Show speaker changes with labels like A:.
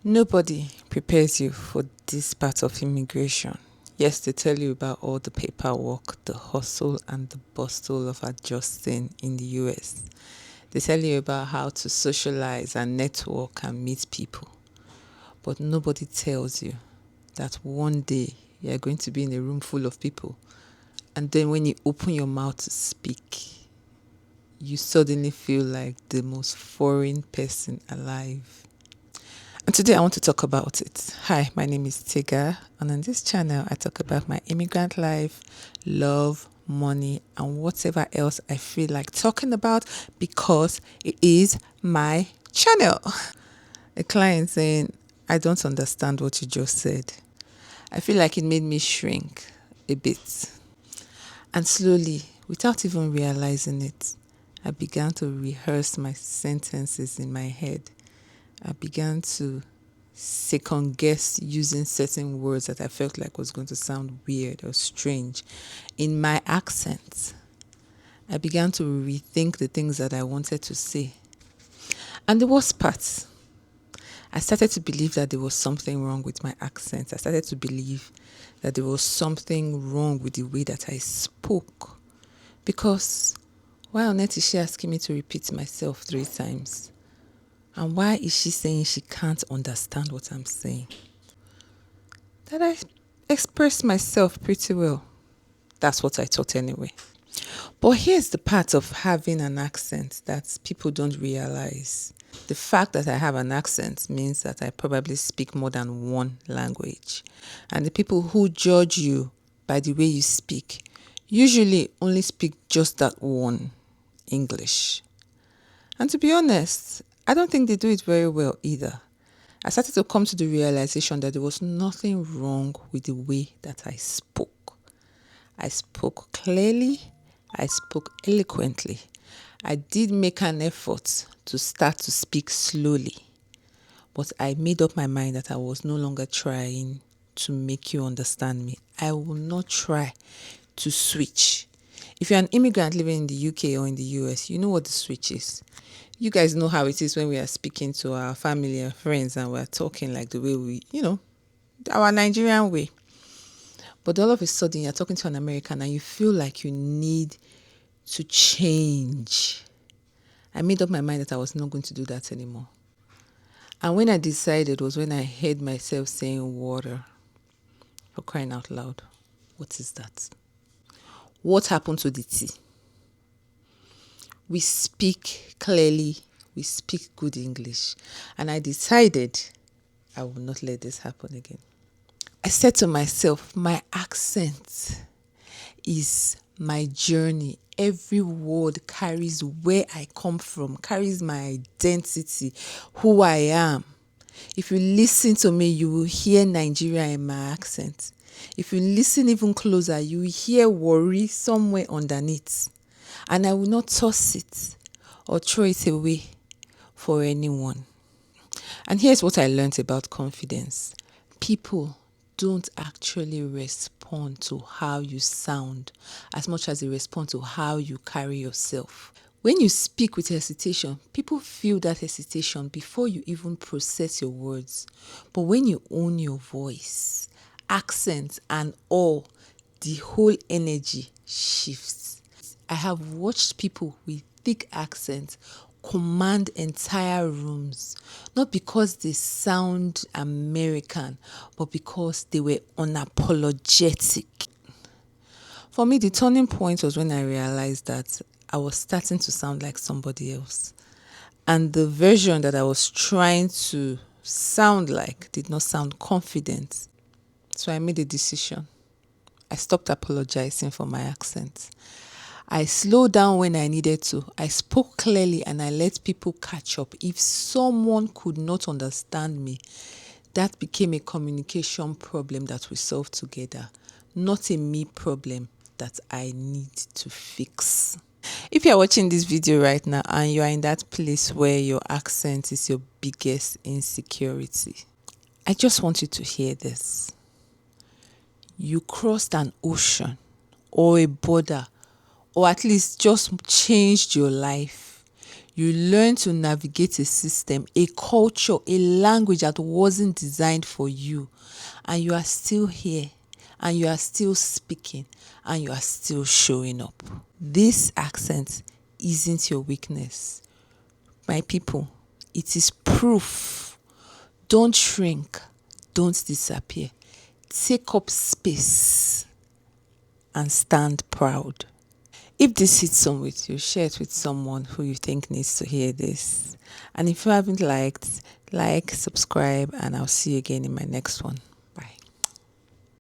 A: Nobody prepares you for this part of immigration. Yes, they tell you about all the paperwork, the hustle, and the bustle of adjusting in the US. They tell you about how to socialize and network and meet people. But nobody tells you that one day you're going to be in a room full of people. And then when you open your mouth to speak, you suddenly feel like the most foreign person alive. And today I want to talk about it. Hi, my name is Tega, and on this channel I talk about my immigrant life, love, money, and whatever else I feel like talking about because it is my channel. A client saying, I don't understand what you just said. I feel like it made me shrink a bit. And slowly, without even realizing it, I began to rehearse my sentences in my head. I began to second guess using certain words that I felt like was going to sound weird or strange in my accent. I began to rethink the things that I wanted to say. And the worst part, I started to believe that there was something wrong with my accent. I started to believe that there was something wrong with the way that I spoke. Because why on earth is she asking me to repeat myself 3 times? And why is she saying she can't understand what I'm saying? That I express myself pretty well. That's what I thought anyway. But here's the part of having an accent that people don't realize. The fact that I have an accent means that I probably speak more than one language. And the people who judge you by the way you speak usually only speak just that one, English. And to be honest, I don't think they do it very well either. I started to come to the realization that there was nothing wrong with the way that I spoke. I spoke clearly. I spoke eloquently. I did make an effort to start to speak slowly. But I made up my mind that I was no longer trying to make you understand me. I will not try to switch. If you're an immigrant living in the UK or in the US, you know what the switch is. You guys know how it is when we are speaking to our family and friends and we're talking like the way our Nigerian way. But all of a sudden, you're talking to an American and you feel like you need to change. I made up my mind that I was not going to do that anymore. And when I decided was when I heard myself saying water. For crying out loud. What is that? What happened to the tea? We speak clearly. We speak good English. And I decided I will not let this happen again. I said to myself, my accent is my journey. Every word carries where I come from, carries my identity, who I am. If you listen to me, you will hear Nigeria in my accent. If you listen even closer, you will hear worry somewhere underneath. And I will not toss it or throw it away for anyone. And here's what I learned about confidence. People don't actually respond to how you sound as much as they respond to how you carry yourself. When you speak with hesitation, people feel that hesitation before you even process your words. But when you own your voice, accent, and all, the whole energy shifts. I have watched people with thick accents command entire rooms, not because they sound American, but because they were unapologetic. For me, the turning point was when I realized that I was starting to sound like somebody else. And the version that I was trying to sound like did not sound confident. So I made a decision. I stopped apologizing for my accent. I slowed down when I needed to. I spoke clearly and I let people catch up. If someone could not understand me, that became a communication problem that we solved together, not a me problem that I need to fix. If you are watching this video right now and you are in that place where your accent is your biggest insecurity, I just want you to hear this. You crossed an ocean or a border, or at least just changed your life. You learn to navigate a system, a culture, a language that wasn't designed for you. And you are still here, and you are still speaking, and you are still showing up. This accent isn't your weakness. My people, it is proof. Don't shrink. Don't disappear. Take up space and stand proud. If this hits some with you, share it with someone who you think needs to hear this. And if you haven't liked, like, subscribe, and I'll see you again in my next one.